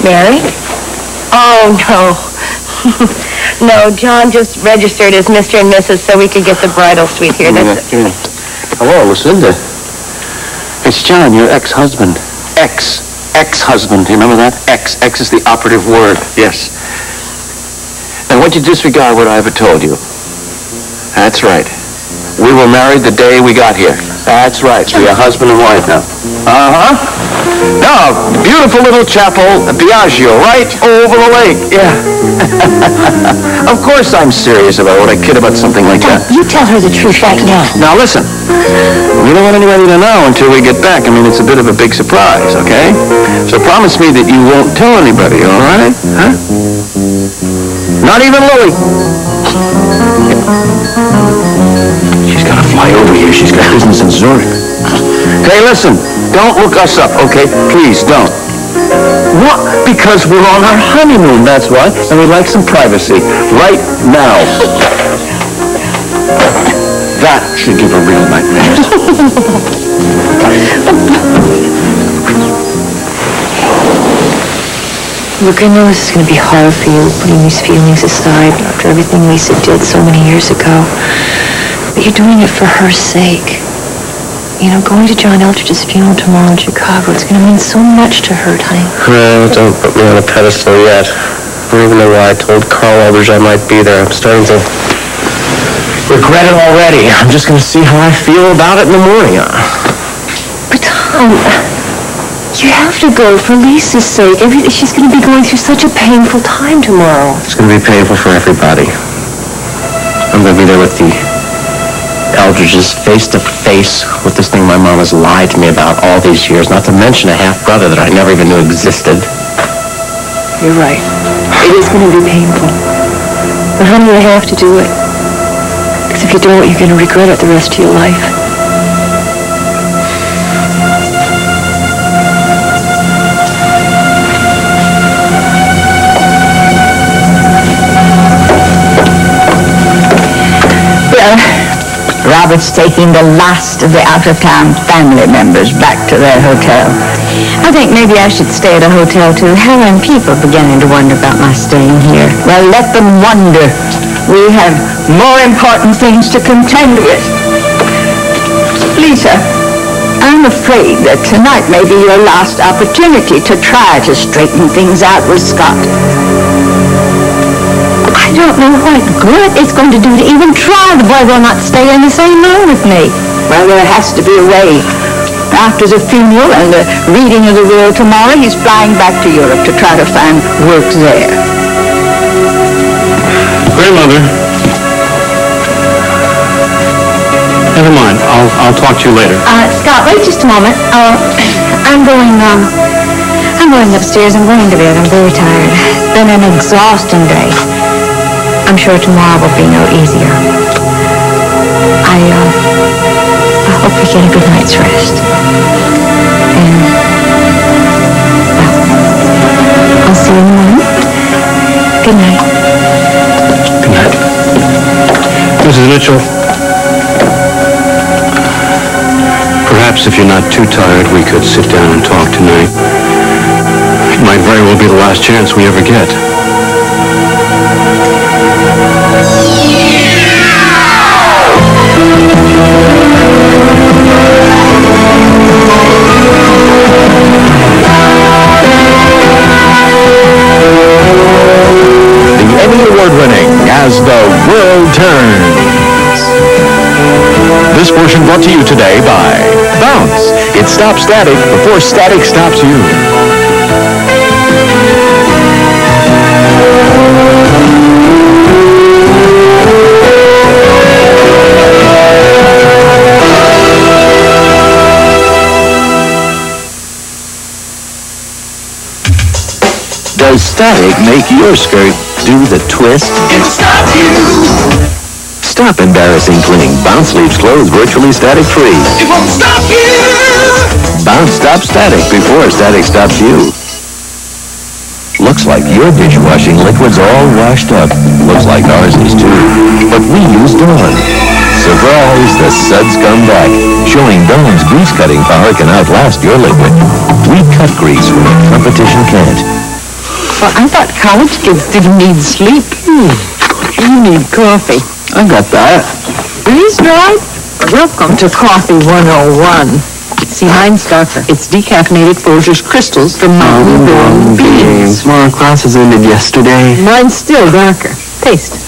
Mary? Oh, no. No, John just registered as Mr. and Mrs. so we could get the bridal suite here. That's it. Hello, Lucinda. It's John, your ex-husband. Ex-husband. Do you remember that? Ex is the operative word. Yes. And won't you disregard what I ever told you? That's right. We were married the day we got here. That's right. So you're husband and wife now. Uh-huh. Now, beautiful little chapel, Biagio, right over the lake. Yeah. Of course I'm serious about what I kid about something like that. You tell her the truth right now. Now, listen. We don't want anybody to know until we get back. I mean, it's a bit of a big surprise, okay? So promise me that you won't tell anybody, all right? Huh? Not even Lily. She's got to fly over here. She's got business in Zurich. Hey, listen. Don't look us up, okay? Please, don't. What? Because we're on our honeymoon, that's why. And we'd like some privacy. Right now. That should give her real nightmares. Look, I know this is going to be hard for you, putting these feelings aside after everything Lisa did so many years ago. But you're doing it for her sake. You know, going to John Eldridge's funeral tomorrow in Chicago, it's going to mean so much to her, honey. No, don't put me on a pedestal yet. I don't even know why I told Carl Eldridge I might be there. I'm starting to regret it already. I'm just going to see how I feel about it in the morning. But, Tom, you have to go for Lisa's sake. She's going to be going through such a painful time tomorrow. It's going to be painful for everybody. I'm going to be there with the Eldridge's face-to-face with this thing my mom has lied to me about all these years, not to mention a half-brother that I never even knew existed. You're right. It is going to be painful. But, honey, you have to do it. Because if you don't, you're going to regret it the rest of your life. Robert's taking the last of the out-of-town family members back to their hotel. I think maybe I should stay at a hotel too. Helen, people are beginning to wonder about my staying here. Well, let them wonder. We have more important things to contend with. Lisa, I'm afraid that tonight may be your last opportunity to try to straighten things out with Scott. I don't know what good it's going to do to even try. The boy will not stay in the same room with me. Well, there has to be a way. After the funeral and the reading of the will tomorrow, he's flying back to Europe to try to find work there. Grandmother. Never mind. I'll talk to you later. Scott, wait just a moment. I'm going upstairs. I'm going to bed. I'm very tired. It's been an exhausting day. I'm sure tomorrow will be no easier. I hope you get a good night's rest. And, well, I'll see you in the morning. Good night. Good night. Mrs. Mitchell, perhaps if you're not too tired, we could sit down and talk tonight. It might very well be the last chance we ever get. The Emmy Award-winning As the World Turns. This portion brought to you today by Bounce. It stops static before static stops you. Does static make your skirt do the twist? It'll stop you. Stop embarrassing cling. Bounce leaves clothes virtually static-free. It won't stop you. Bounce stops static before static stops you. Looks like your dishwashing liquid's all washed up. Looks like ours is too. But we use Dawn. Surprise, the suds come back, showing Dawn's grease-cutting power can outlast your liquid. We cut grease when the competition can't. Well, I thought college kids didn't need sleep. You need coffee. I got that. Freeze dried? Welcome to Coffee 101. See, mine's darker. It's decaffeinated Folgers crystals from mountain-grown beans. More classes ended yesterday. Mine's still darker. Taste.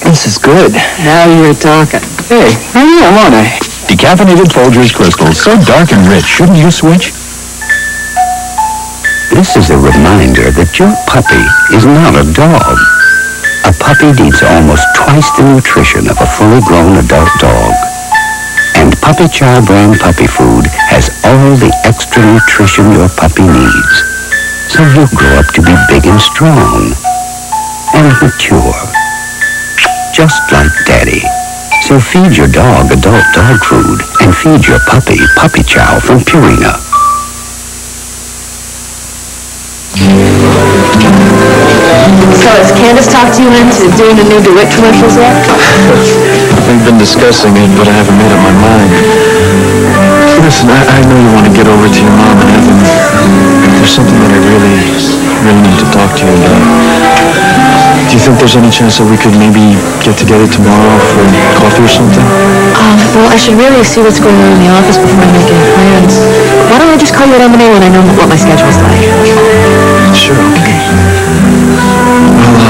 This is good. Now you're talking. Hey, I am, aren't I? Decaffeinated Folgers crystals, so dark and rich. Shouldn't you switch? This is a reminder that your puppy is not a dog. A puppy needs almost twice the nutrition of a fully grown adult dog. And Puppy Chow brand puppy food has all the extra nutrition your puppy needs. So he'll grow up to be big and strong and mature. Just like Daddy. So feed your dog adult dog food and feed your puppy Puppy Chow from Purina. So has Candace talked you into doing the new DeWitt commercials yet? We've been discussing it, but I haven't made up my mind. Listen, I know you want to get over to your mom and Evan. There's something that I really need to talk to you about. Do you think there's any chance that we could maybe get together tomorrow for coffee or something? Well, I should really see what's going on in the office before I make any plans. Why don't I just call you at M&A when I know what my schedule's like? Sure, okay. Well,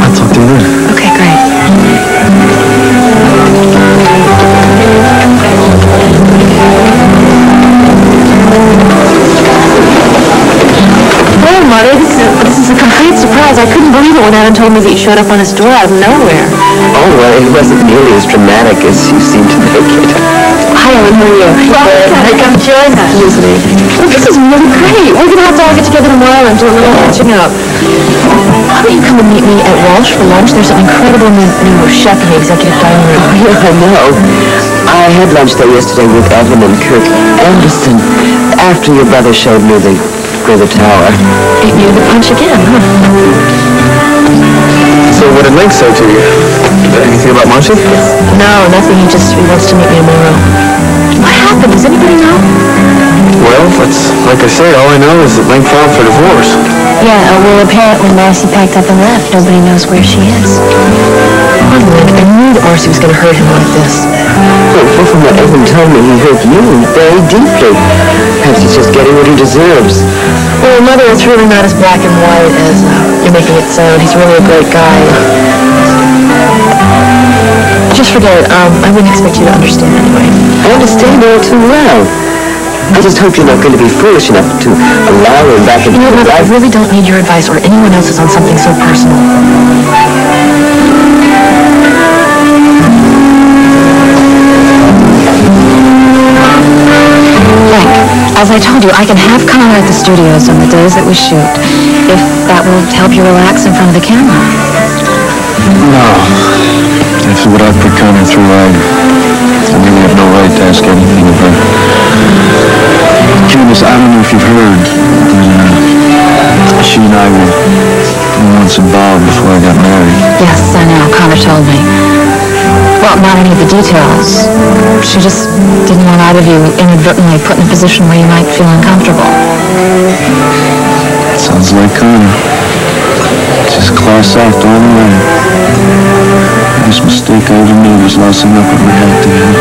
I'll talk to you then. Okay, great. Hello, Mother. This is a complete surprise. I couldn't believe it when Adam told me that you showed up on his door out of nowhere. Oh, well, it wasn't nearly as dramatic as you seem to make it. Hi, Ellen. How are you? Well, come join us. Well, this is really great. We're going to have to all get together tomorrow and do a little catching up. Why don't you come and meet me at Walsh for lunch? There's an incredible new chef in the executive dining room. Yes, I know. I had lunch there yesterday with Evan and Kirk Anderson after your brother showed me the tower. Beat me to the punch again, huh? So what did Link say to you? Anything about Marcy? No, nothing. He wants to meet me tomorrow. What happened? Does anybody know? Well, that's like I say, all I know is that Link filed for divorce. Yeah, well, apparently Marcy packed up and left. Nobody knows where she is. I knew that Marcy was going to hurt him like this. Well, from what Evan told me, he hurt you very deeply. Perhaps he's just getting what he deserves. Well, Mother, it's really not as black and white as you're making it sound. He's really a great guy. Just forget it. I wouldn't expect you to understand anyway. I understand all too well. I just hope you're not going to be foolish enough to allow him back into You know, your Mother, I life. really don't need your advice or anyone else's on something so personal. As I told you, I can have Connor at the studios on the days that we shoot, if that will help you relax in front of the camera. No. After what I've put Connor through, I really have no right to ask anything of her. Candace, I don't know if you've heard. She and I were once involved before I got married. Yes, I know. Connor told me. Well, not any of the details. She just didn't want either of you inadvertently put in a position where you might feel uncomfortable. Sounds like Connor. Just class act all the way. Biggest mistake I ever made was lousing up with my head together.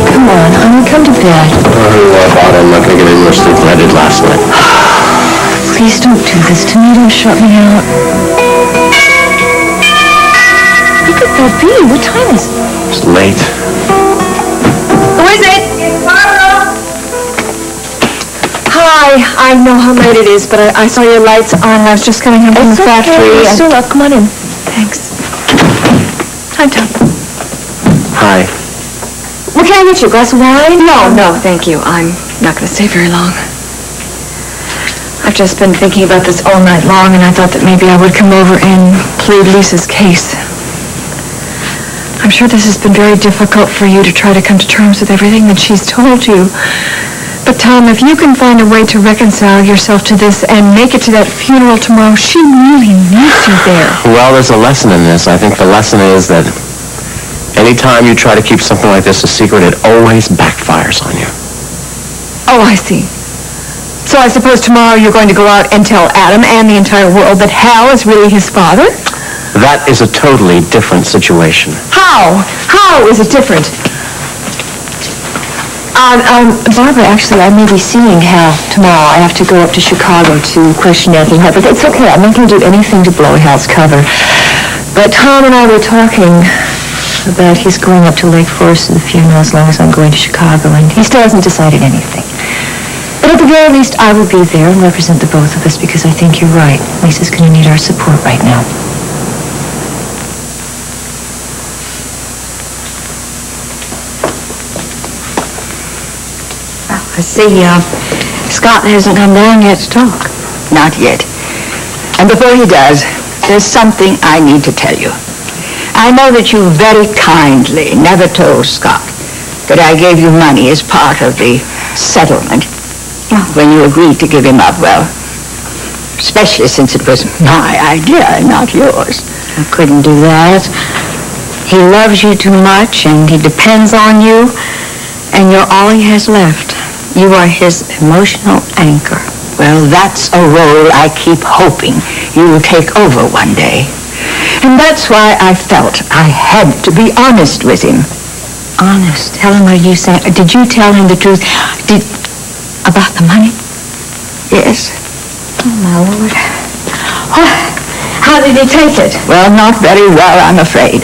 Come on, honey, come to bed. I'm not going to get any more sleep than I did last night. Please don't do this to me. Don't shut me out. Who could that be? What time is it? It's late. Who is it? Hi, I know how late it is, but I saw your lights on and I was just coming home from the factory. You're still up. Come on in. Thanks. Hi, Tom. Hi. What can I get you? A glass of wine? No, thank you. I'm not going to stay very long. I've just been thinking about this all night long, and I thought that maybe I would come over and plead Lisa's case. I'm sure this has been very difficult for you to try to come to terms with everything that she's told you. But Tom, if you can find a way to reconcile yourself to this and make it to that funeral tomorrow, she really needs you there. Well, there's a lesson in this. I think the lesson is that anytime you try to keep something like this a secret, it always backfires on you. Oh, I see. So I suppose tomorrow you're going to go out and tell Adam and the entire world that Hal is really his father? That is a totally different situation. How? How is it different? Barbara, actually, I may be seeing Hal tomorrow. I have to go up to Chicago to question Anthony, but it's okay. I'm not going to do anything to blow Hal's cover. But Tom and I were talking about his going up to Lake Forest to the funeral as long as I'm going to Chicago, and he still hasn't decided anything. But at the very least, I will be there and represent the both of us, because I think you're right. Lisa's going to need our support right now. I see, Scott hasn't come down yet to talk. Not yet. And before he does, there's something I need to tell you. I know that you very kindly never told Scott that I gave you money as part of the settlement when you agreed to give him up. Well, especially since it was my idea, not yours. I couldn't do that. He loves you too much, and he depends on you, and you're all he has left. You are his emotional anchor. Well, that's a role I keep hoping you will take over one day. And that's why I felt I had to be honest with him. Honest? Helen, what are you saying? Did you tell him the truth? About the money? Yes. Oh, my Lord. How did he take it? Well, not very well, I'm afraid.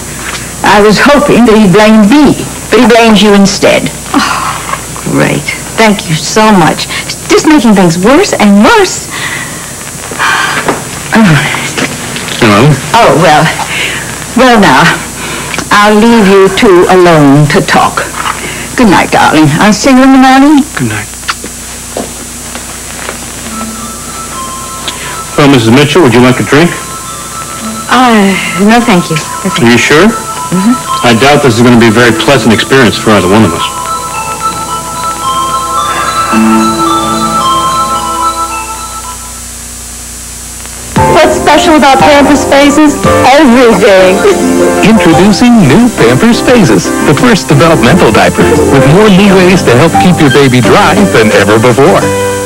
I was hoping that he blamed me, but he blames you instead. Oh, great. Thank you so much. It's just making things worse and worse. Hello? Oh, well now, I'll leave you two alone to talk. Good night, darling. I'll see you in the morning. Good night. Well, Mrs. Mitchell, would you like a drink? No, thank you. No, thank Are you sure? Mm-hmm. I doubt this is going to be a very pleasant experience for either one of us. What's special about Pampers Phases? Everything. Introducing new Pampers Phases, the first developmental diaper with more leeways to help keep your baby dry than ever before.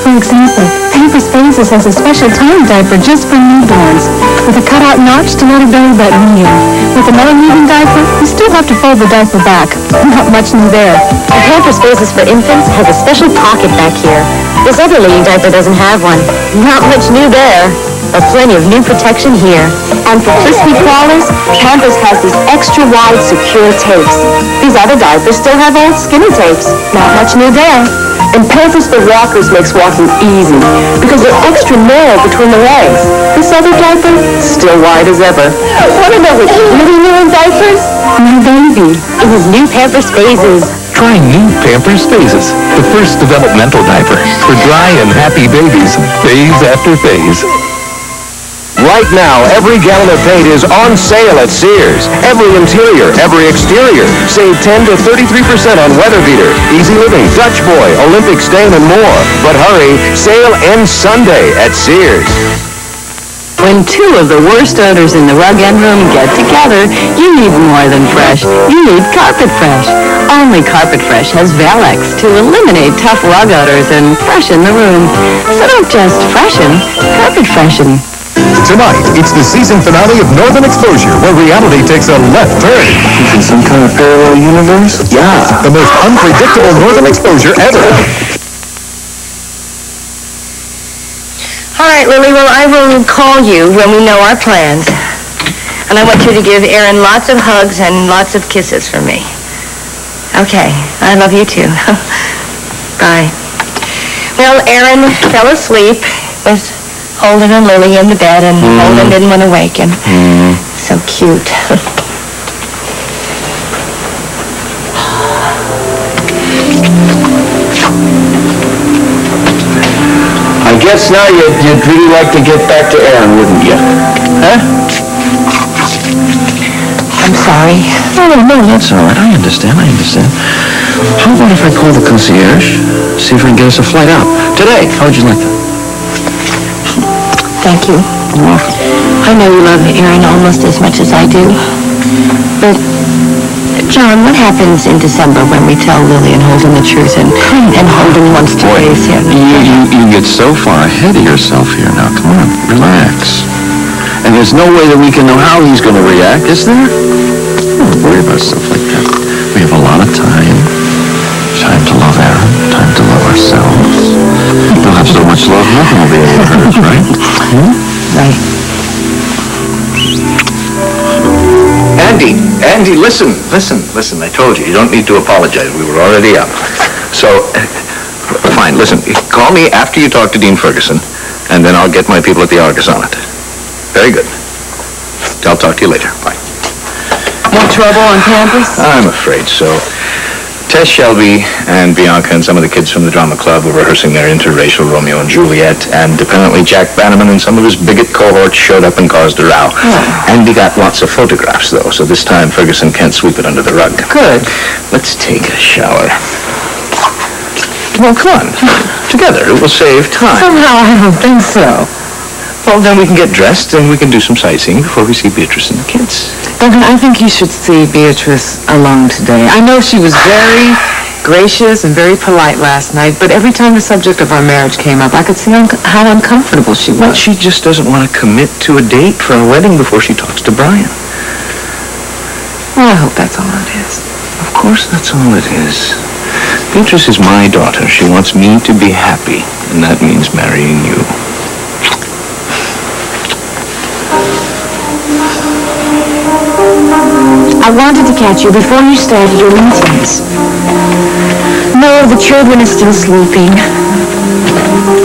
For example, Pampers Phases has a special time diaper just for newborns, with a cutout notch to let a belly button kneel. With another kneading diaper, you still have to fold the diaper back. Not much new there. The Pampers Phases for infants has a special pocket back here. This other leading diaper doesn't have one. Not much new there, but plenty of new protection here. And for crispy crawlers, Pampers has these extra wide, secure tapes. These other diapers still have old skinny tapes. Not much new there. And Pampers for rockers makes walking easy because they're extra narrow between the legs. This other diaper, still wide as ever. Want to know what's really new in diapers? My baby. In his new Pampers Phases. Try new Pampers Phases, the first developmental diaper for dry and happy babies, phase after phase. Right now, every gallon of paint is on sale at Sears. Every interior, every exterior. Save 10 to 33% on Weather Beater, Easy Living, Dutch Boy, Olympic Stain, and more. But hurry, sale ends Sunday at Sears. When two of the worst odors in the rug end room get together, you need more than fresh. You need Carpet Fresh. Only Carpet Fresh has Valex to eliminate tough rug odors and freshen the room. So don't just freshen, Carpet Freshen. Tonight, it's the season finale of Northern Exposure, where reality takes a left turn. In some kind of parallel universe? Yeah, the most unpredictable Northern Exposure ever. All right, Lily, well, I will call you when we know our plans. And I want you to give Aaron lots of hugs and lots of kisses from me. Okay, I love you too. Bye. Well, Aaron fell asleep with Holden and Lily in the bed, and Holden didn't want to waken. So cute. I I guess now you'd really like to get back to Aaron, wouldn't you? Huh? I'm sorry. No, that's all right. I understand. How about if I call the concierge, see if I can get us a flight out? Today. How would you like that? Thank you. You're welcome. I know you love Aaron almost as much as I do. But, John, what happens in December when we tell Lily and Holden the truth and Holden wants to raise him? You get so far ahead of yourself here now. Come on, relax. And there's no way that we can know how he's going to react, is there? Don't worry about stuff like that. We have a lot of time. Time to love Aaron. Time to love ourselves. We'll have so much love, nothing will be able to hurt us, right? Right. Andy, listen. I told you don't need to apologize. We were already up. So, fine, listen. Call me after you talk to Dean Ferguson, and then I'll get my people at the Argus on it. Very good. I'll talk to you later. Bye. No trouble on campus? I'm afraid so. Tess Shelby and Bianca and some of the kids from the drama club were rehearsing their interracial Romeo and Juliet, and apparently Jack Bannerman and some of his bigot cohorts showed up and caused a row. Oh. Andy got lots of photographs, though, so this time Ferguson can't sweep it under the rug. Good. Let's take a shower. Well, come on. Together. It will save time. Somehow I don't think so. Well, then we can get dressed and we can do some sightseeing before we see Beatrice and the kids. Duncan, I think you should see Beatrice alone today. I know she was very gracious and very polite last night, but every time the subject of our marriage came up, I could see how uncomfortable she was. Well, she just doesn't want to commit to a date for a wedding before she talks to Brian. Well, I hope that's all it is. Of course that's all it is. Beatrice is my daughter. She wants me to be happy, and that means marrying you. I wanted to catch you before you started your meetings. No, the children are still sleeping.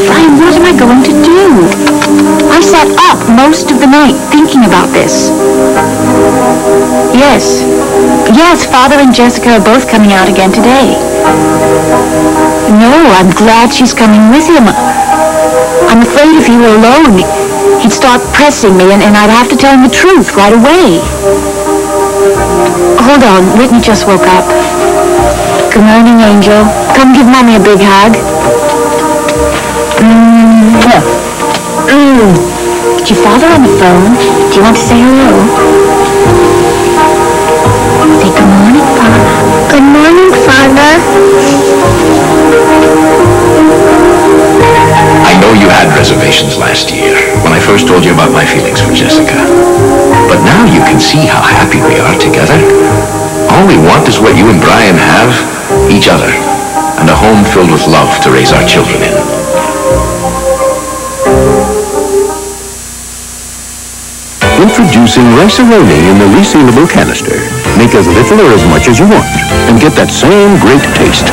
Brian, what am I going to do? I sat up most of the night thinking about this. Yes, Father and Jessica are both coming out again today. No, I'm glad she's coming with him. I'm afraid if he were alone, he'd start pressing me and I'd have to tell him the truth right away. Hold on, Whitney just woke up. Good morning, Angel. Come give Mommy a big hug. Is your father on the phone? Do you want to say hello? Say good morning, Father. Good morning, Father. I know you had reservations last year when I first told you about my feelings for Jessica. But now you can see how happy we are together. All we want is what you and Brian have, each other, and a home filled with love to raise our children in. Introducing Rice-A-Roni in the resealable canister. Make as little or as much as you want, and get that same great taste.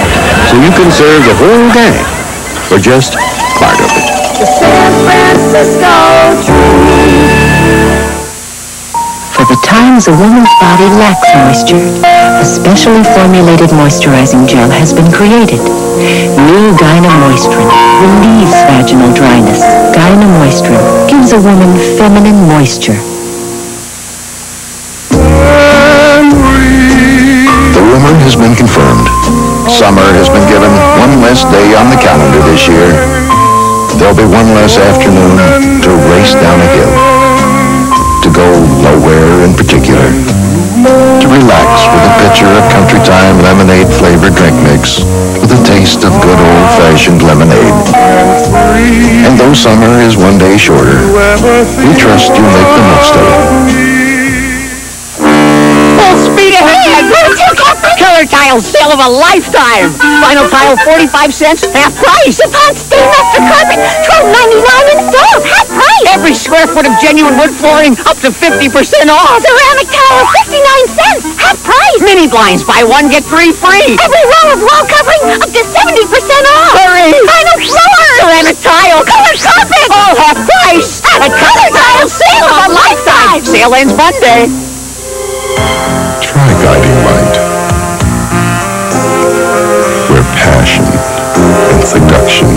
So you can serve the whole gang, or just part of it. The San Francisco Dream. For the times a woman's body lacks moisture, a specially formulated moisturizing gel has been created. New Gyna-Moistrin relieves vaginal dryness. Gyna-Moistrin gives a woman feminine moisture. The rumor has been confirmed. Summer has been given one less day on the calendar this year. There'll be one less afternoon to race down a hill. To go nowhere in particular. To relax with a pitcher of Country Time lemonade flavored drink mix with a taste of good old-fashioned lemonade. And though summer is one day shorter, we trust you'll make the most of it. Full speed ahead! Color tile sale of a lifetime! Final tile 45 cents, half price! Upon Stainmaster carpet, $12.99 in full, half price! Every square foot of genuine wood flooring, up to 50% off! Ceramic tile, 59 cents, half price! Mini blinds, buy one, get three free! Every row of wall covering, up to 70% off! Hurry! Final floor! Ceramic tile, color carpet! All half price! A color tile sale of a lifetime! Sale ends Monday! Try Guiding Light, where passion and seduction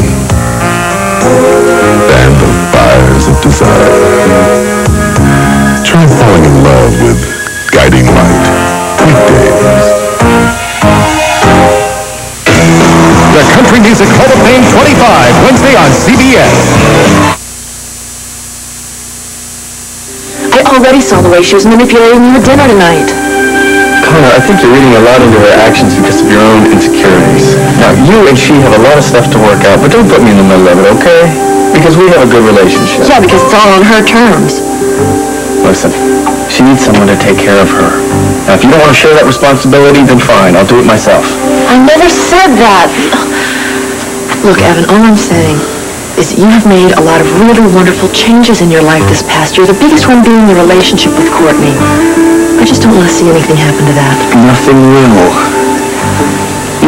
Try falling in love with Guiding Light. Weekdays. The Country Music Hall of Fame 25, Wednesday on CBS. I already saw the way she was manipulating you at dinner tonight. Connor, I think you're reading a lot into her actions because of your own insecurities. Now, you and she have a lot of stuff to work out, but don't put me in the middle of it, okay? Because we have a good relationship. Yeah, because it's all on her terms. Listen, she needs someone to take care of her. Now, if you don't want to share that responsibility, then fine, I'll do it myself. I never said that. Look, Evan, all I'm saying is that you have made a lot of really wonderful changes in your life this past year, the biggest one being your relationship with Courtney. I just don't want to see anything happen to that. Nothing will.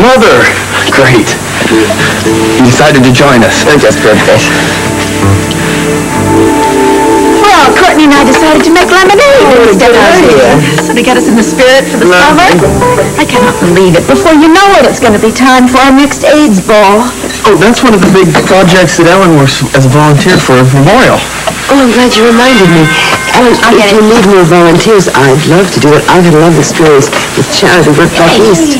Mother! Great. You decided to join us. Just birthday. Well, Courtney and I decided to make lemonade instead of beer. So to get us in the spirit for the summer? I cannot believe it. Before you know it, it's going to be time for our next AIDS ball. Oh, that's one of the big projects that Ellen works as a volunteer for a memorial. Oh, I'm glad you reminded me. Ellen, if you need more volunteers, I'd love to do it. I've had a lovely experience with charity work back east.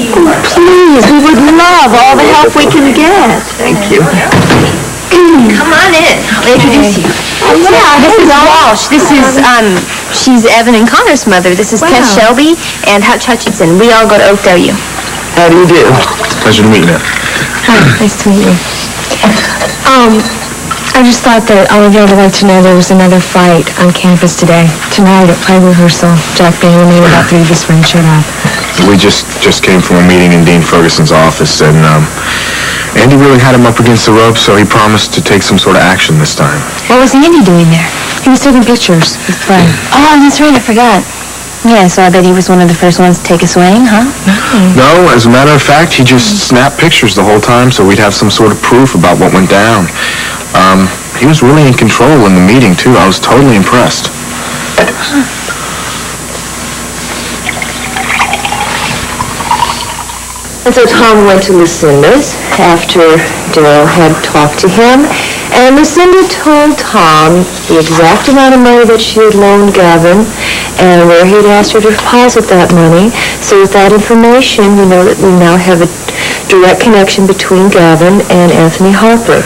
Please, we would love all the help we can get. Thank you. Come on in. I'll introduce you. Yeah, This is Walsh. This is, she's Evan and Connor's mother. This is Tess Shelby and Hutch Hutchinson. We all go to Oakdale. How do you do? Pleasure to meet you. Hi, nice to meet you. I just thought that all of y'all would like to know there was another fight on campus today. Tonight at play rehearsal, Jack Bailey made about 3 of his friends showed up. We just came from a meeting in Dean Ferguson's office, and Andy really had him up against the ropes, so he promised to take some sort of action this time. What was Andy doing there? He was taking pictures with Fred. Oh, that's right. I forgot. Yeah, so I bet he was one of the first ones to take a swing, huh? No, as a matter of fact, he just snapped pictures the whole time, so we'd have some sort of proof about what went down. He was really in control in the meeting, too. I was totally impressed. And so Tom went to Lucinda's after Daryl had talked to him, and Lucinda told Tom the exact amount of money that she had loaned Gavin and where he'd asked her to deposit that money. So with that information, we know that we now have a direct connection between Gavin and Anthony Harper.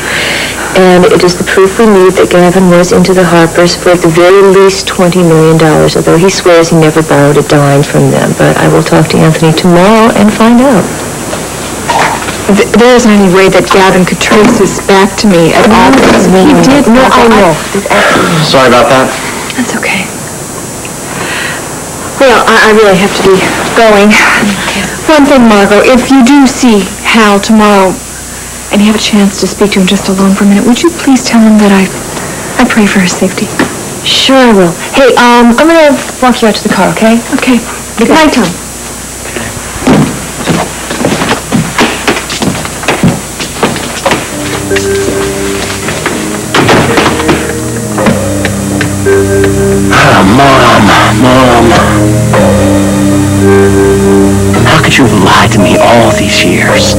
And it is the proof we need that Gavin was into the Harpers for at the very least $20 million, although he swears he never borrowed a dime from them. But I will talk to Anthony tomorrow and find out. There isn't any way that Gavin could trace this back to me at all. He did. No, I know. Sorry about that. That's okay. Well, I really have to be going. One thing, Margot, if you do see Hal tomorrow and you have a chance to speak to him just alone for a minute, would you please tell him that I pray for his safety? Sure I will. Hey, I'm gonna walk you out to the car, okay? Okay. Good night, Tom. Mom. How could you have lied to me all these years?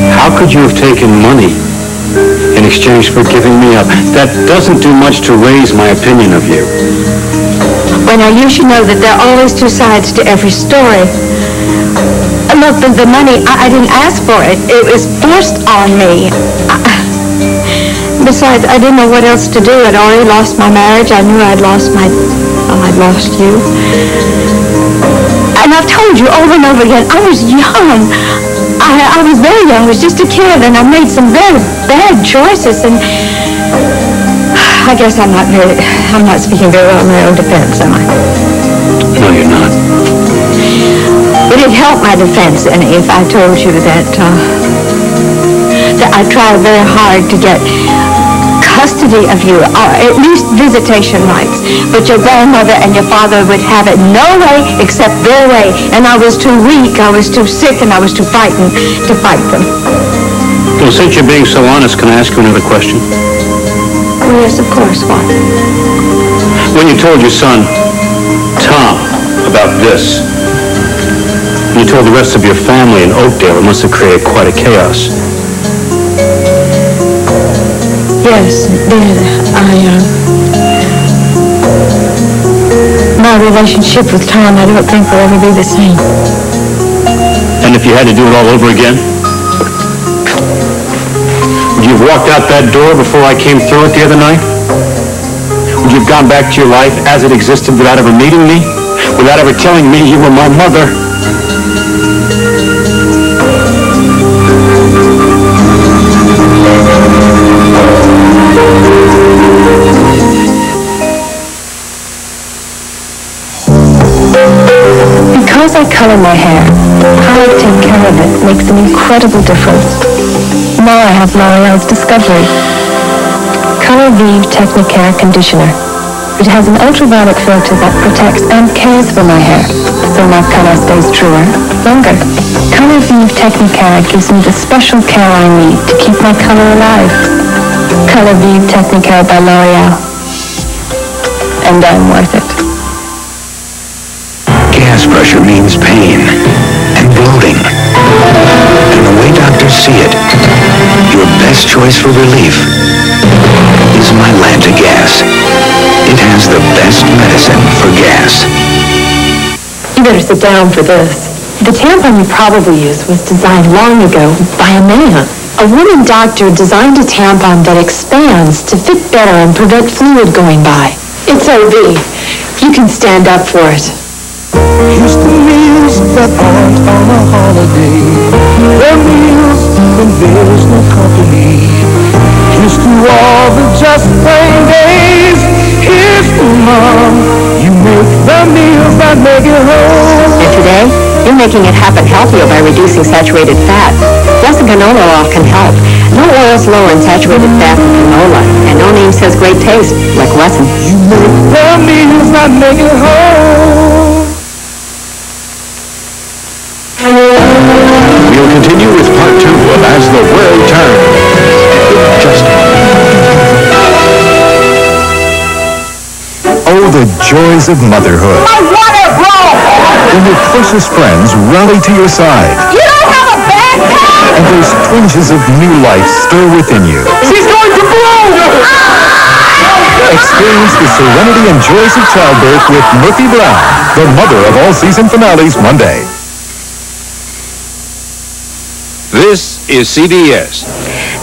How could you have taken money in exchange for giving me up? That doesn't do much to raise my opinion of you. Well, now, you should know that there are always two sides to every story. Look, the money, I didn't ask for it. It was forced on me. Besides, I didn't know what else to do. I'd already lost my marriage. I knew I'd lost you. And I've told you over and over again, I was young. I was very young. I was just a kid, and I made some very bad choices, and I guess I'm not speaking very well in my own defense, am I? No, you're not. Would it help my defense any if I told you that I tried very hard to get custody of you, or at least visitation rights, but your grandmother and your father would have it no way except their way, and I was too weak, I was too sick, and I was too frightened to fight them. Well, since you're being so honest, can I ask you another question? Oh, yes, of course. What? When you told your son, Tom, about this, and you told the rest of your family in Oakdale, it must have created quite a chaos. Yes, relationship with Tom, I don't think will ever be the same. And if you had to do it all over again? Would you have walked out that door before I came through it the other night? Would you have gone back to your life as it existed without ever meeting me? Without ever telling me you were my mother? Because I color my hair, how I take care of it makes an incredible difference. Now I have L'Oreal's Discovery Color Vive Technicare Conditioner. It has an ultraviolet filter that protects and cares for my hair, so my color stays truer, longer. Color Vive Technicare gives me the special care I need to keep my color alive. Color Vive Technicare by L'Oreal. And I'm worth it. Gas pressure means pain and bloating. And the way doctors see it, your best choice for relief is Mylanta Gas. It has the best medicine for gas. You better sit down for this. The tampon you probably used was designed long ago by a man. A woman doctor designed a tampon that expands to fit better and prevent fluid going by. It's OB. You can stand up for it. Here's the meals that aren't on a holiday. They're meals when there's no company. Here's to all the just plain days. Here's to Mom. You make the meals that make it home. And today, you're making it happen healthier by reducing saturated fat. Plus, the canola oil can help. No oils lower in saturated fat than canola, and no name says great taste, like Wesson. You make the meals that make it home. We'll continue with part 2 of As the World Turns. Just Oh, the joys of motherhood. My water broke! When your closest friends rally to your side. You don't have a backpack! And those twinges of new life stir within you. She's going to blow! Experience the serenity and joys of childbirth with Murphy Brown, the mother of all season finales, Monday. This is CBS.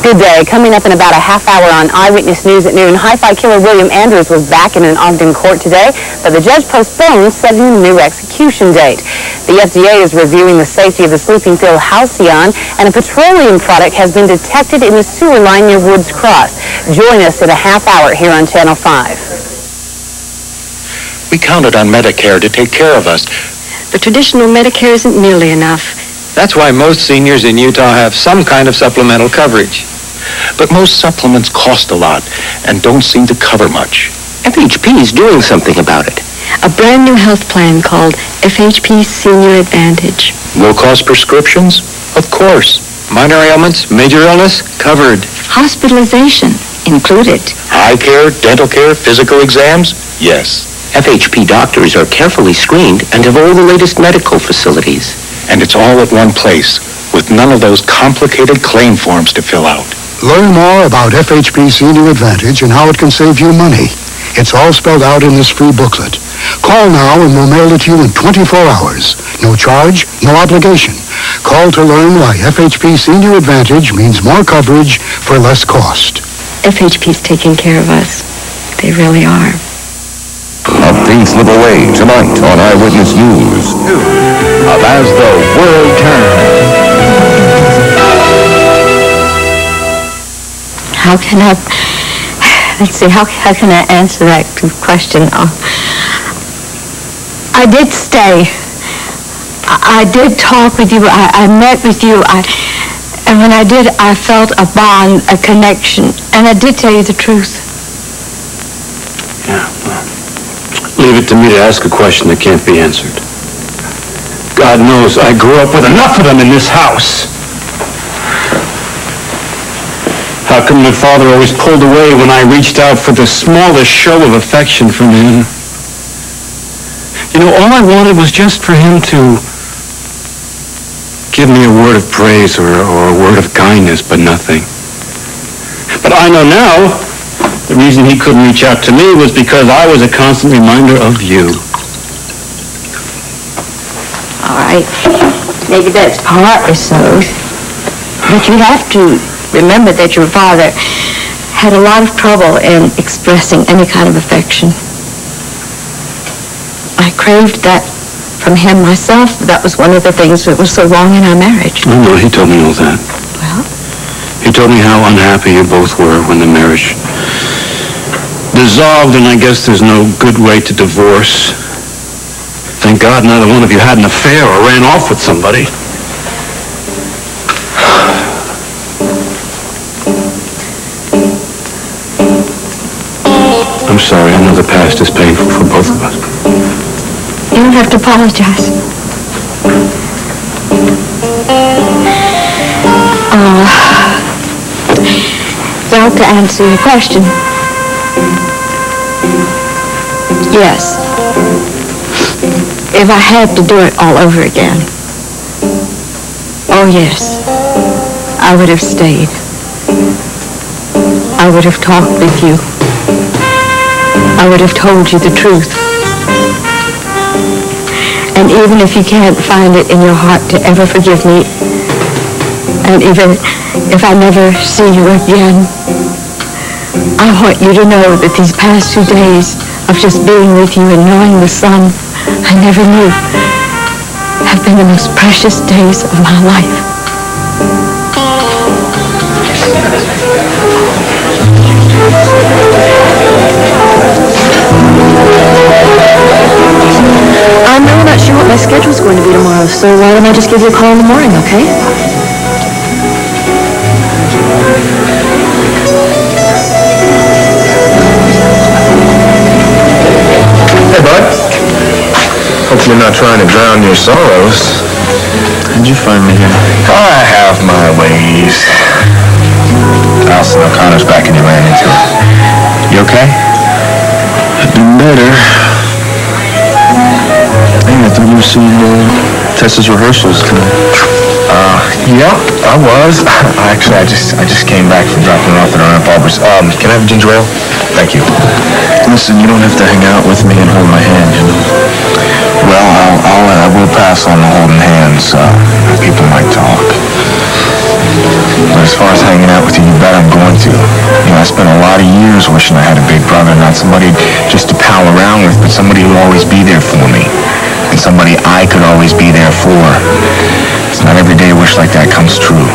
Good day. Coming up in about a half hour on Eyewitness News at noon, hi-fi killer William Andrews was back in an Ogden court today, but the judge postponed setting a new execution date. The FDA is reviewing the safety of the sleeping pill Halcyon, and a petroleum product has been detected in the sewer line near Woods Cross. Join us in a half hour here on Channel 5. We counted on Medicare to take care of us. But traditional Medicare isn't nearly enough. That's why most seniors in Utah have some kind of supplemental coverage. But most supplements cost a lot and don't seem to cover much. FHP is doing something about it. A brand new health plan called FHP Senior Advantage. Low-cost prescriptions? Of course. Minor ailments, major illness, covered. Hospitalization included. Eye care, dental care, physical exams? Yes. FHP doctors are carefully screened and have all the latest medical facilities. And it's all at one place, with none of those complicated claim forms to fill out. Learn more about FHP Senior Advantage and how it can save you money. It's all spelled out in this free booklet. Call now and we'll mail it to you in 24 hours. No charge, no obligation. Call to learn why FHP Senior Advantage means more coverage for less cost. FHP's taking care of us. They really are. Updates slip away tonight on Eyewitness News. Of As the World Turns. How can I, let's see, how can I answer that question? I did stay. I did talk with you. I met with you. And when I did, I felt a bond, a connection. And I did tell you the truth. Yeah, well, leave it to me to ask a question that can't be answered. God knows I grew up with enough of them in this house. How come my father always pulled away when I reached out for the smallest show of affection from him? You know, all I wanted was just for him to give me a word of praise or a word of kindness, but nothing. But I know now, the reason he couldn't reach out to me was because I was a constant reminder of you. right. Maybe that's partly so. But you have to remember that your father had a lot of trouble in expressing any kind of affection. I craved that from him myself. That was one of the things that was so wrong in our marriage. I know, he told me all that. Well? He told me how unhappy you both were when the marriage dissolved, and I guess there's no good way to divorce. Thank God neither one of you had an affair or ran off with somebody. I'm sorry, I know the past is painful for both of us. You don't have to apologize. Well, to answer your question, yes. If I had to do it all over again, oh yes, I would have stayed. I would have talked with you. I would have told you the truth. And even if you can't find it in your heart to ever forgive me, and even if I never see you again, I want you to know that these past 2 days of just being with you and knowing the son I never knew have been the most precious days of my life. I'm really not sure what my schedule's going to be tomorrow, so why don't I just give you a call in the morning, okay? Hey, bud. Hope you're not trying to drown your sorrows. How'd you find me here? I have my ways. Alison O'Connor's back and you ran into her. You okay? I've been better. Hey, I thought you were seeing Tessa's rehearsals tonight. Yeah, I was. Actually, I just came back from dropping her off at her Aunt Barbara's. Can I have a ginger ale? Thank you. Listen, you don't have to hang out with me and hold my hand, you know. Well, I will pass on the holding hands. People might talk. But as far as hanging out with you, you bet I'm going to. You know, I spent a lot of years wishing I had a big brother, not somebody just to pal around with, but somebody who'll always be there for me. And somebody I could always be there for. It's not every day a wish like that comes true.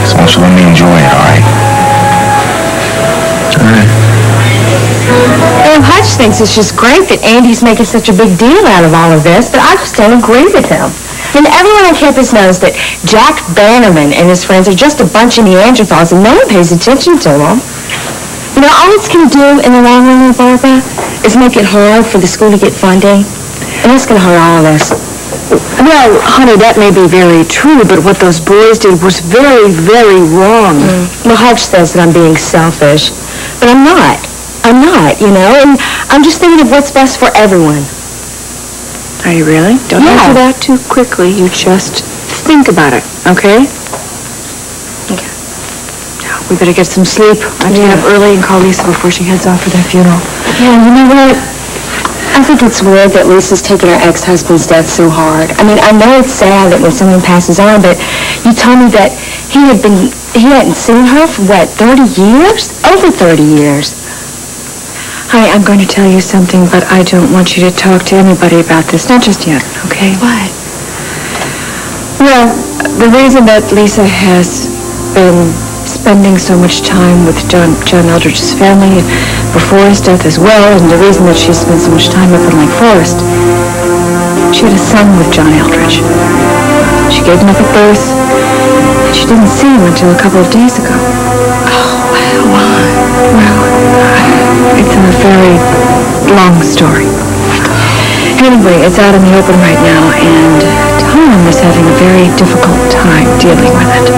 So why don't you let me enjoy it, all right? All right. Hutch thinks it's just great that Andy's making such a big deal out of all of this, but I just don't agree with him. And everyone on campus knows that Jack Bannerman and his friends are just a bunch of Neanderthals, and no one pays attention to them. You know, all it's going to do in the long run, Barbara, is make it hard for the school to get funding, and that's going to hurt all of us. Well, honey, that may be very true, but what those boys did was very, very wrong. Well, Hutch says that I'm being selfish, but I'm not. I'm not, you know, and I'm just thinking of what's best for everyone. Are you really? Don't answer that too quickly. You just think about it, okay? Okay. Now, we better get some sleep. I have to get up early and call Lisa before she heads off for that funeral. Yeah, you know what? I think it's weird that Lisa's taking her ex-husband's death so hard. I mean, I know it's sad that when someone passes on, but you told me that he hadn't seen her for, what, 30 years? Over 30 years. Honey, I'm going to tell you something, but I don't want you to talk to anybody about this. Not just yet, okay? What? Well, the reason that Lisa has been spending so much time with John Eldridge's family before his death as well, and the reason that she spent so much time up in Lake Forest, she had a son with John Eldridge. She gave him up at birth, and she didn't see him until a couple of days ago. Oh, wow. Well, it's a very long story. Anyway, it's out in the open right now, and Tom is having a very difficult time dealing with it.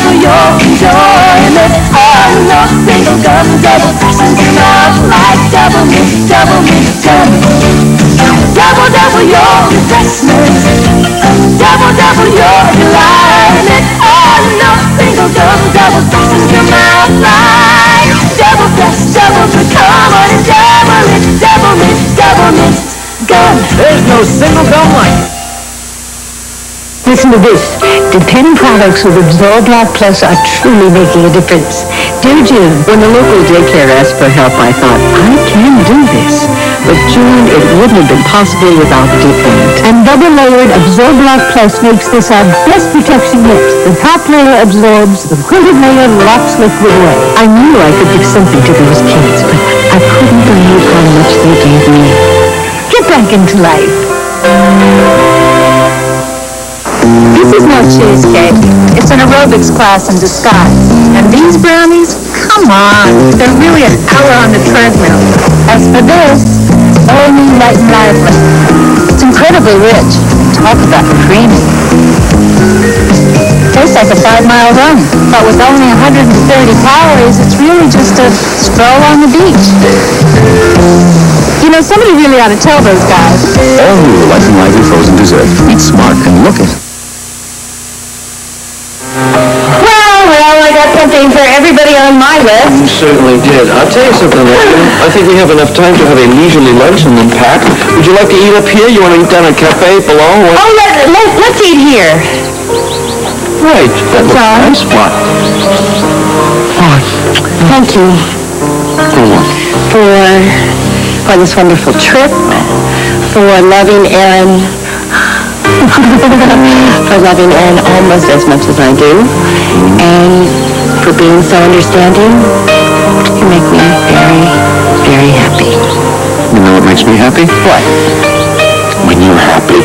double your enjoyment. Oh, no single gum, double persons in love like double mint, double mint, double. Double, double your refreshment. Double, double your delight. Oh, no single gum, double persons in love like double fresh, double good. Come on and double it, double mint, double mint, gum. There's no single gum like it. Listen to this. Depend products with Absorb Life Plus are truly making a difference. Dear June, When the local daycare asked for help, I thought, I can do this. But June, it wouldn't have been possible without Depend. and double-layered Absorb Life Plus makes this our best protection yet. The top layer absorbs, the quilted layer locks liquid away. I knew I could give something to those kids, but I couldn't believe how much they gave me. Get back into life. This is no cheesecake. It's an aerobics class in disguise. And these brownies? Come on. They're really an hour on the treadmill. As for this, all new light and lively. It's incredibly rich. Talk about creamy. Tastes like a 5-mile run. But with only 130 calories, it's really just a stroll on the beach. You know, somebody really ought to tell those guys. All new light and lively frozen dessert. Eat smart and look it. Well, I got something for everybody on my list. You certainly did. I'll tell you something, I think we have enough time to have a leisurely lunch and then pack. Would you like to eat up here? You want to eat down at Cafe below? Oh, let's eat here. Right. That looks nice. What? Thank you for this wonderful trip, for loving Aaron, for loving Aaron almost as much as I do, and for being so understanding. You make me very, very happy. You know what makes me happy? What? When you're happy.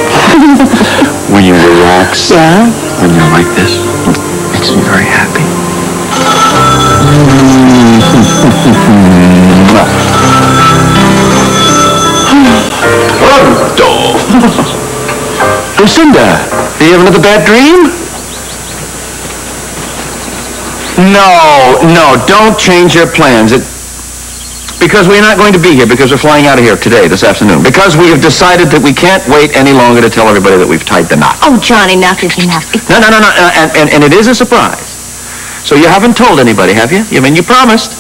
When you relax. Yeah? When you're like this. Makes me very happy. Lucinda, do you have another bad dream? No, don't change your plans. Because we're not going to be here, because we're flying out of here today, this afternoon. Because we have decided that we can't wait any longer to tell everybody that we've tied the knot. Oh, John, enough is enough. No, and it is a surprise. So you haven't told anybody, have you? You mean you promised?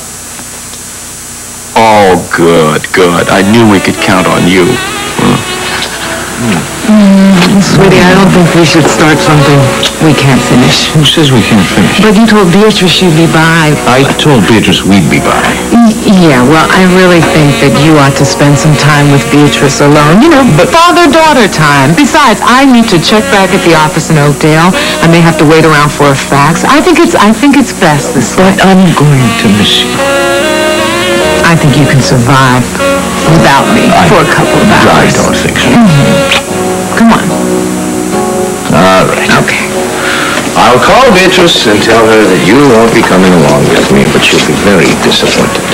Oh, good. I knew we could count on you. Sweetie, I don't think we should start something we can't finish. Who says we can't finish? But you told Beatrice you'd be by. I told Beatrice we'd be by. Yeah, well, I really think that you ought to spend some time with Beatrice alone. You know, father-daughter time. Besides, I need to check back at the office in Oakdale. I may have to wait around for a fax. I think it's best this way. But I'm going to miss you. I think you can survive without me for a couple of hours. I don't think so. Come on. All right. Okay. I'll call Beatrice and tell her that you won't be coming along with me, but she'll be very disappointed.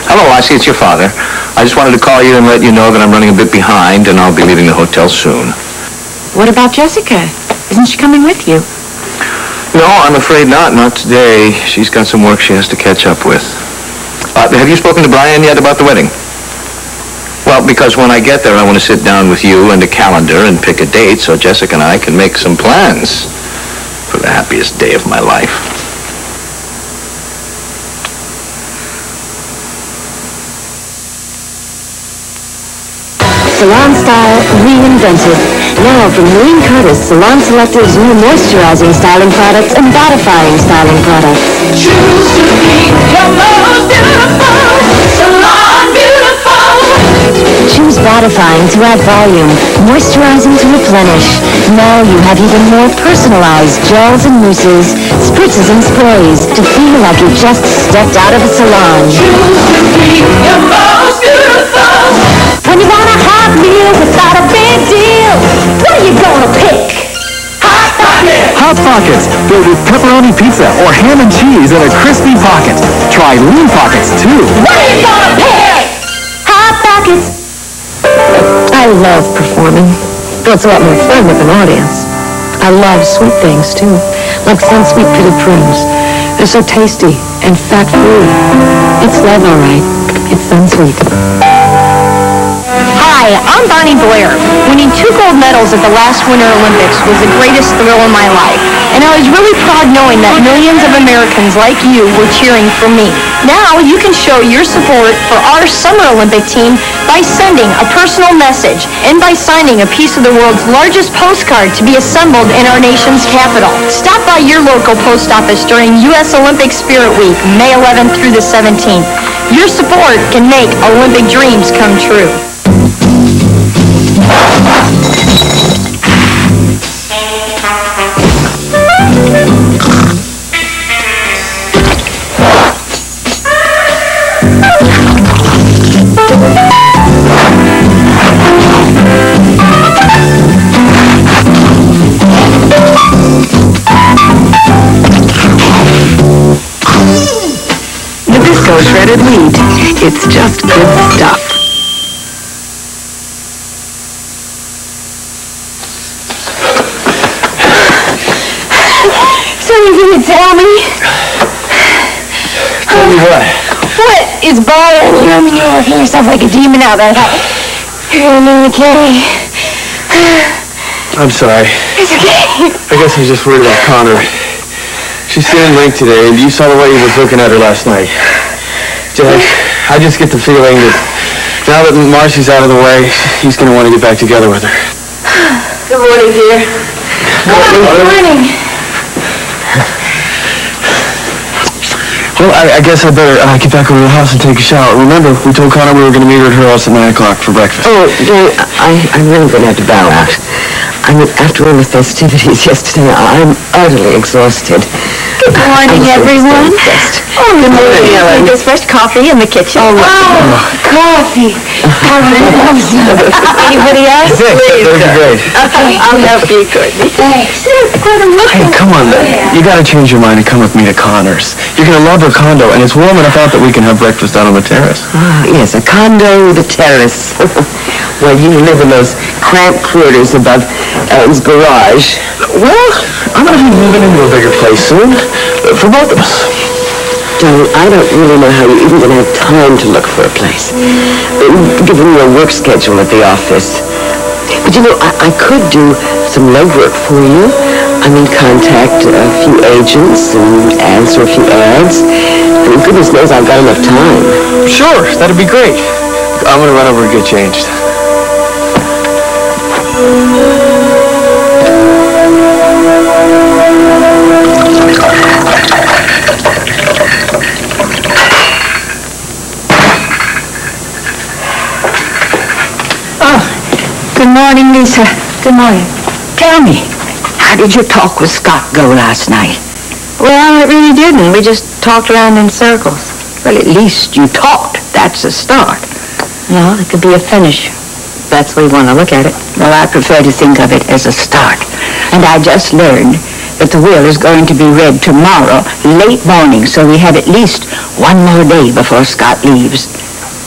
Hello, I see it's your father. I just wanted to call you and let you know that I'm running a bit behind and I'll be leaving the hotel soon. What about Jessica? Isn't she coming with you? No, I'm afraid not today. She's got some work she has to catch up with. Have you spoken to Brian yet about the wedding? Well, because when I get there, I want to sit down with you and a calendar and pick a date so Jessica and I can make some plans for the happiest day of my life. Salon style reinvented. Now from Marine Curtis, Salon Selective's new moisturizing styling products and bodifying styling products. Choose to be your most beautiful, salon beautiful. Choose bodifying to add volume, moisturizing to replenish. Now you have even more personalized gels and mousses, spritzes and sprays to feel like you just stepped out of a salon. Choose to be your most beautiful. When you want a hot meal without a big deal, what are you gonna pick? Hot Hot Pockets, filled with pepperoni pizza or ham and cheese in a crispy pocket. Try Lean Pockets, too. Hot Pockets. I love performing. That's a lot more fun with an audience. I love sweet things, too, like Sun-Sweet Pretty Prunes. They're so tasty and fat-free. It's love, all right. It's Sun-Sweet. Hi, I'm Bonnie Blair. Winning 2 gold medals at the last Winter Olympics was the greatest thrill in my life, and I was really proud knowing that millions of Americans like you were cheering for me. Now you can show your support for our Summer Olympic team by sending a personal message and by signing a piece of the world's largest postcard to be assembled in our nation's capital. Stop by your local post office during U.S. Olympic Spirit Week, May 11th through the 17th. Your support can make Olympic dreams come true. Nabisco shredded wheat. It's just good stuff. So you can tell me? Tell me what? What is bothering you? I mean, you're working yourself like a demon out there. You're gonna carry. I'm sorry. It's okay. I guess I was just worried about Connor. She's seeing Link today, and you saw the way he was looking at her last night. I just get the feeling that now that Marcy's out of the way, he's going to want to get back together with her. Good morning, dear. Good morning. Well, I guess I better get back over to the house and take a shower. Remember, we told Connor we were going to meet her at her house at 9 o'clock for breakfast. Oh, Jay, I'm really going to have to bow out. I mean, after all the festivities yesterday, I'm utterly exhausted. Good morning, everyone. Oh, good morning, Ellen. There's fresh coffee in the kitchen. Oh, coffee. Anybody else? That'd be great. Okay, I'll help you, Courtney. Thanks. Hey, come on, man. You got to change your mind and come with me to Connor's. You're going to love her condo, and it's warm enough out that we can have breakfast out on the terrace. Ah, yes, a condo with a terrace. Well, you live in those cramped quarters above Ellen's garage. Well, I'm going to be moving into a bigger place soon, for both of us. Joe, I don't really know how you're even going to have time to look for a place, given your work schedule at the office. But you know, I could do some legwork for you. I mean, contact a few agents and answer a few ads. And goodness knows I've got enough time. Sure, that'd be great. I'm going to run over and get changed. Good morning, Lisa. Good morning. Tell me, how did your talk with Scott go last night? Well, it really didn't. We just talked around in circles. Well, at least you talked. That's a start. Well, it could be a finish. That's the way you want to look at it. Well, I prefer to think of it as a start. And I just learned that the will is going to be read tomorrow, late morning, so we have at least one more day before Scott leaves.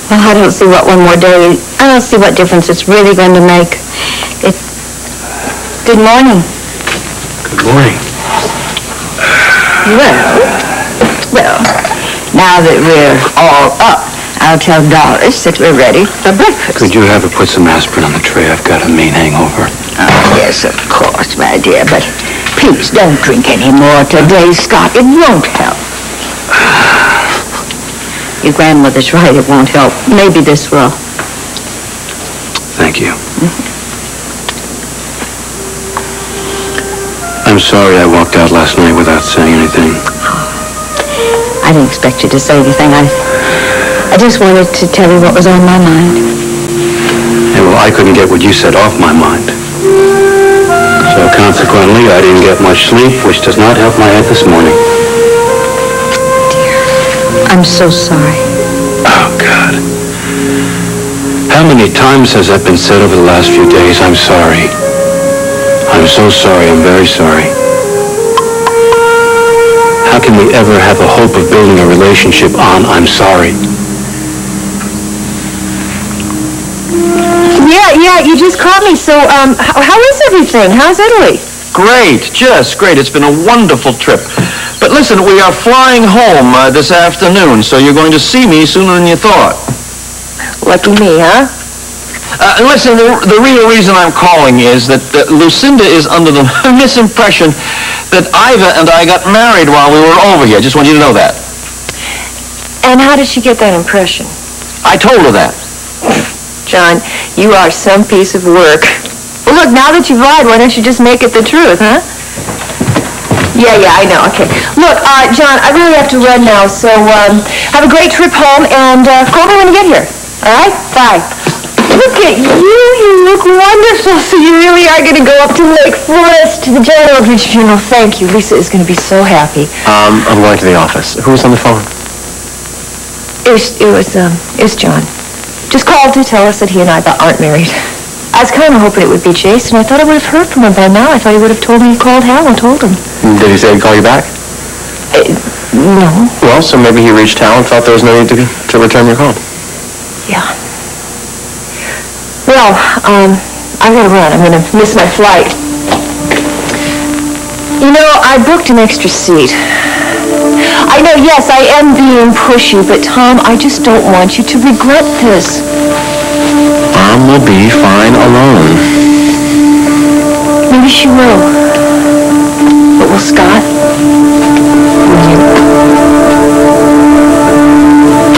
Well, I don't see what one more day, I don't see what difference it's really going to make. Good morning. Good morning. Well, now that we're all up, I'll tell Doris that we're ready for breakfast. Could you have her put some aspirin on the tray? I've got a mean hangover. Oh, yes, of course, my dear, but please don't drink any more today, Scott. It won't help. Your grandmother's right, it won't help. Maybe this will. Thank you. I'm sorry I walked out last night without saying anything. I didn't expect you to say anything. I just wanted to tell you what was on my mind. Yeah, well, I couldn't get what you said off my mind. So consequently, I didn't get much sleep, which does not help my head this morning. I'm so sorry. Oh, God. How many times has that been said over the last few days? I'm sorry. I'm so sorry. I'm very sorry. How can we ever have a hope of building a relationship on I'm sorry? Yeah, you just called me. So, how is everything? How's Italy? Great, just great. It's been a wonderful trip. But listen, we are flying home this afternoon, so you're going to see me sooner than you thought. Lucky me, huh? Listen, the real reason I'm calling is that Lucinda is under the misimpression that Iva and I got married while we were over here. I just want you to know that. And how did she get that impression? I told her that. John, you are some piece of work. Well, look, now that you've lied, why don't you just make it the truth, huh? Yeah, I know, okay. Look, John, I really have to run now, so have a great trip home, and call me when you get here. All right? Bye. Look at you. You look wonderful. So you really are going to go up to Lake Forest to the John Eldridge funeral. Thank you. Lisa is going to be so happy. I'm going to the office. Who's on the phone? It's John. Just called to tell us that he and I aren't married. I was kind of hoping it would be Jason. I thought I would have heard from him by now. I thought he would have told me he called Hal and told him. Did he say he'd call you back? No. Well, so maybe he reached Hal and thought there was no need to return your call. Yeah. Well, I gotta run. I'm gonna miss my flight. You know, I booked an extra seat. I know, yes, I am being pushy, but Tom, I just don't want you to regret this. Mom will be fine alone. Maybe she will. But will Scott? Will you?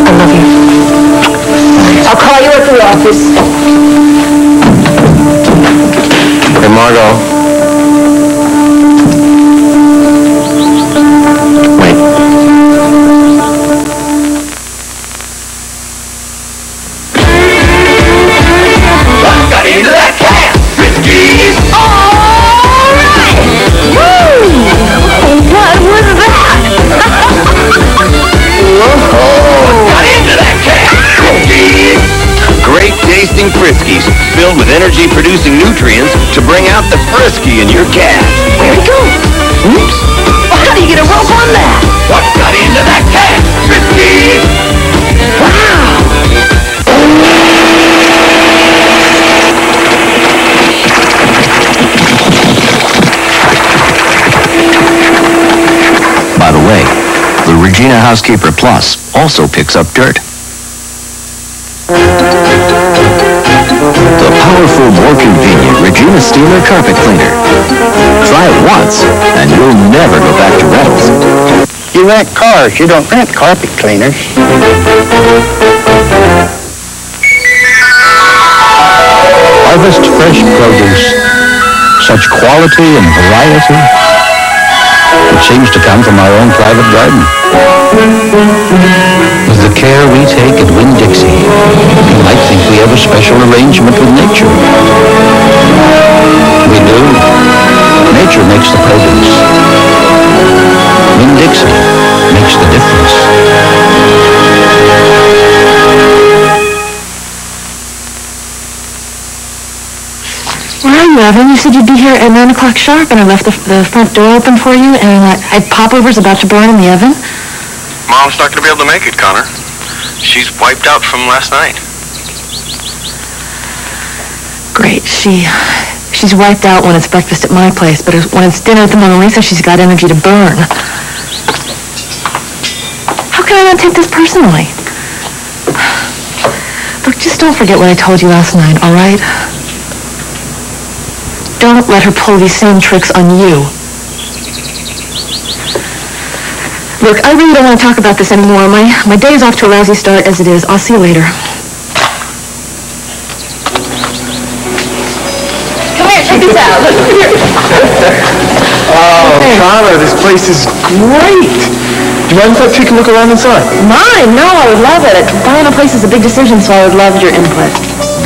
I love you. I'll call you at the office. Hey, Margot. Friskies, filled with energy-producing nutrients to bring out the frisky in your cat. Where'd it go? Oops. Well, how do you get a rope on that? What got into that cat? Friskies! Wow! By the way, the Regina Housekeeper Plus also picks up dirt. The powerful, more convenient Regina Steamer Carpet Cleaner. Try it once, and you'll never go back to rentals. You rent cars, you don't rent carpet cleaners. Harvest fresh produce. Such quality and variety. It seems to come from our own private garden. With the care we take at Winn-Dixie, you might think we have a special arrangement with nature. We do. Nature makes the produce. Winn-Dixie makes the difference. Where are you, Evan? You said you'd be here at 9 o'clock sharp, and I left the front door open for you, and I had popovers about to burn in the oven. Mom's not going to be able to make it, Connor. She's wiped out from last night. Great. She's wiped out when it's breakfast at my place, but when it's dinner at the Mona Lisa, she's got energy to burn. How can I not take this personally? Look, just don't forget what I told you last night, all right? Don't let her pull these same tricks on you. Look, I really don't want to talk about this anymore. My day is off to a lousy start as it is. I'll see you later. Come here, check this out. Look, here. Oh, Connor, this place is great. Do you mind if I take a look around inside? Mine? No, I would love it. Buying a place is a big decision, so I would love your input.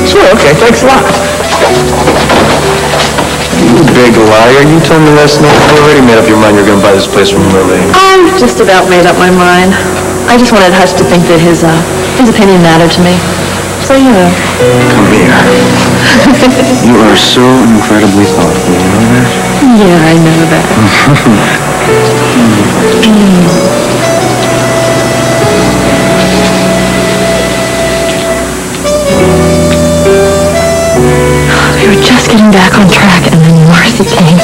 Sure, okay, thanks a lot. You big liar. You told me last night you already made up your mind you're going to buy this place from Merlin. I've just about made up my mind. I just wanted Hutch to think that his opinion mattered to me. So say hello. Come here. You are so incredibly thoughtful, you know that? Yeah, I know that. We were just getting back on track, and then Marcy came.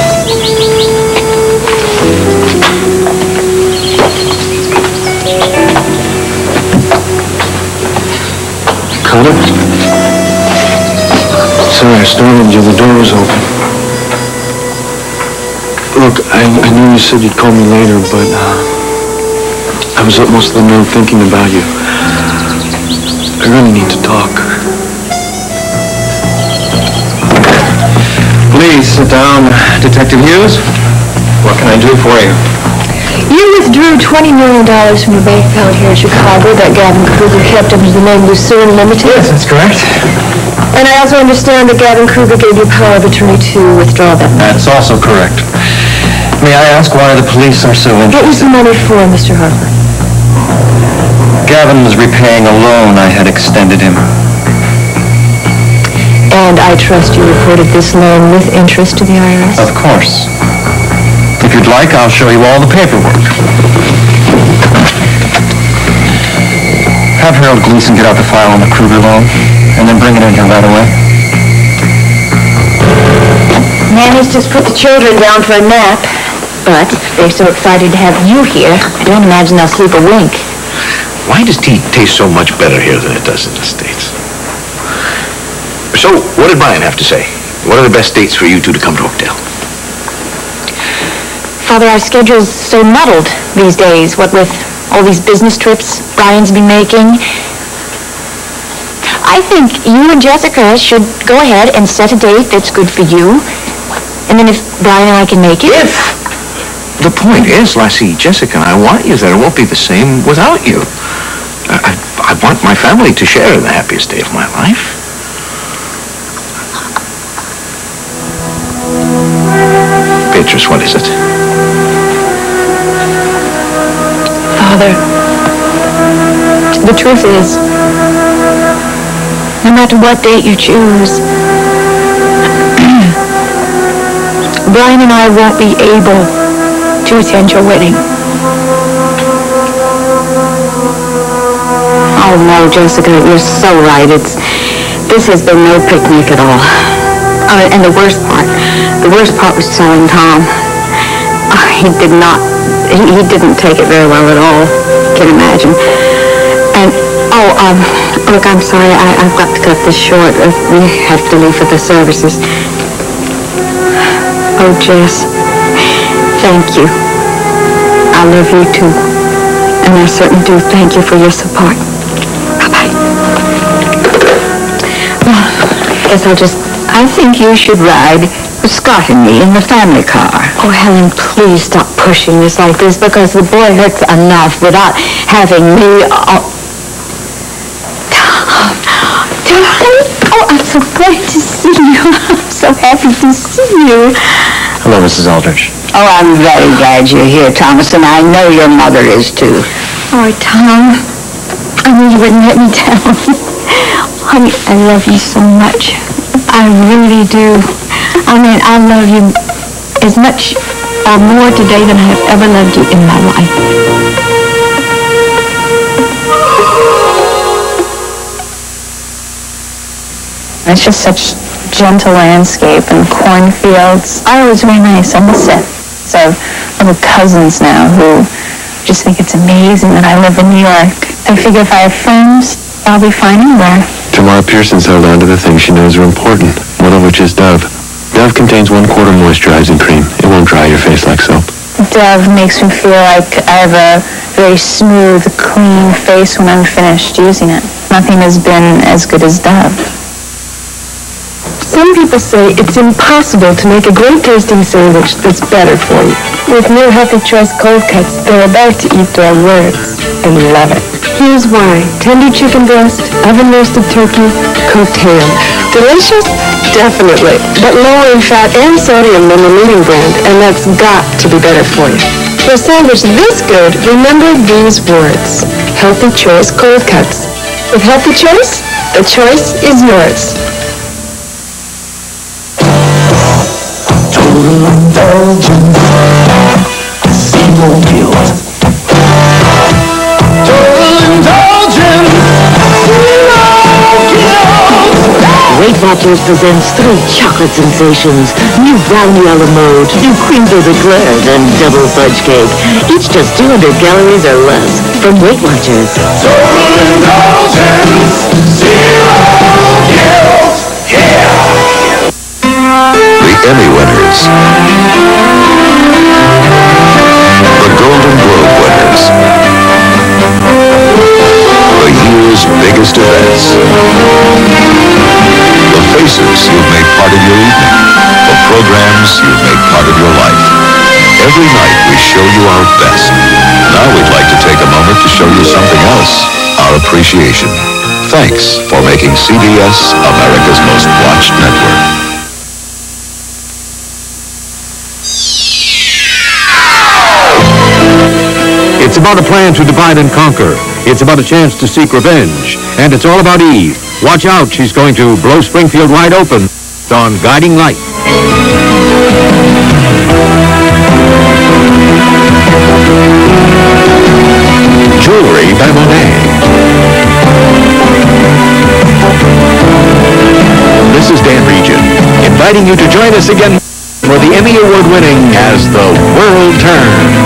Carter? Sorry, I startled you. The door was open. Look, I know you said you'd call me later, but I was up most of the night thinking about you. I really need to talk. Please sit down, Detective Hughes. What can I do for you? You withdrew $20 million from your bank account here in Chicago that Gavin Kruger kept under the name Lucerne Limited. Yes, that's correct. And I also understand that Gavin Kruger gave you power of attorney to withdraw that money. That's also correct. May I ask why the police are so interested? What was the money for, Mr. Harper? Gavin was repaying a loan I had extended him. And I trust you reported this loan with interest to the IRS? Of course. If you'd like, I'll show you all the paperwork. Have Harold Gleason get out the file on the Kruger loan, and then bring it in here right away. Nanny's just put the children down for a nap, but they're so excited to have you here, I don't imagine they'll sleep a wink. Why does tea taste so much better here than it does in the States? So, what did Brian have to say? What are the best dates for you two to come to Oakdale? Father, our schedule's so muddled these days, what with all these business trips Brian's been making. I think you and Jessica should go ahead and set a date that's good for you. And then if Brian and I can make it... If! The point is, Lassie, Jessica and I want you there. It won't be the same without you. I want my family to share in the happiest day of my life. Beatrice, what is it? Father, the truth is, no matter what date you choose, Brian and I won't be able to attend your wedding. Oh, no, Jessica, you're so right. This has been no picnic at all. And the worst part was telling Tom. He didn't take it very well at all. Can imagine. And, look, I'm sorry. I've got to cut this short. We have to leave for the services. Oh, Jess, thank you. I love you, too. And I certainly do thank you for your support. Bye-bye. Well, I think you should ride with Scott and me in the family car. Oh, Helen, please stop pushing this like this, because the boy hurts enough without having me... Darling! Oh, I'm so glad to see you. I'm so happy to see you. Hello, Mrs. Aldrich. Oh, I'm very glad you're here, Thomas, and I know your mother is, too. Oh, Tom, I knew you wouldn't let me down. Honey, I love you so much. I really do. I mean, I love you as much or more today than I have ever loved you in my life. It's just such gentle landscape and cornfields. Oh, it's very nice on the set. So I have little cousins now who just think it's amazing that I live in New York. They figure if I have friends, I'll be fine anywhere. Tamara Pearson's held on to the things she knows are important, one of which is Dove. Dove contains 1/4 moisturizing cream. It won't dry your face like soap. Dove makes me feel like I have a very smooth, clean face when I'm finished using it. Nothing has been as good as Dove. Some people say it's impossible to make a great-tasting sandwich that's better for you. With new Healthy Choice cold cuts, they're about to eat their words and love it. Here's why. Tender chicken breast, oven-roasted turkey, cooked ham. Delicious? Definitely. But lower in fat and sodium than the leading brand, and that's got to be better for you. For a sandwich this good, remember these words. Healthy Choice cold cuts. With healthy choice, the choice is yours. Total indulgence, zero guilt. Total indulgence, zero guilt. Weight Watchers presents 3 chocolate sensations. New brownie a la mode, new cream velvet eclairs, and double fudge cake. Each just 200 calories or less. From Weight Watchers. Total indulgence, zero guilt. Yeah! The Emmy winners. The Golden Globe winners. The year's biggest events. The faces you've made part of your evening. The programs you've made part of your life. Every night we show you our best. Now we'd like to take a moment to show you something else. Our appreciation. Thanks for making CBS America's most watched network. It's about a plan to divide and conquer. It's about a chance to seek revenge. And it's all about Eve. Watch out, she's going to blow Springfield wide open on Guiding Light. Jewelry by Monet. This is Dan Regent, inviting you to join us again for the Emmy Award-winning As the World Turns.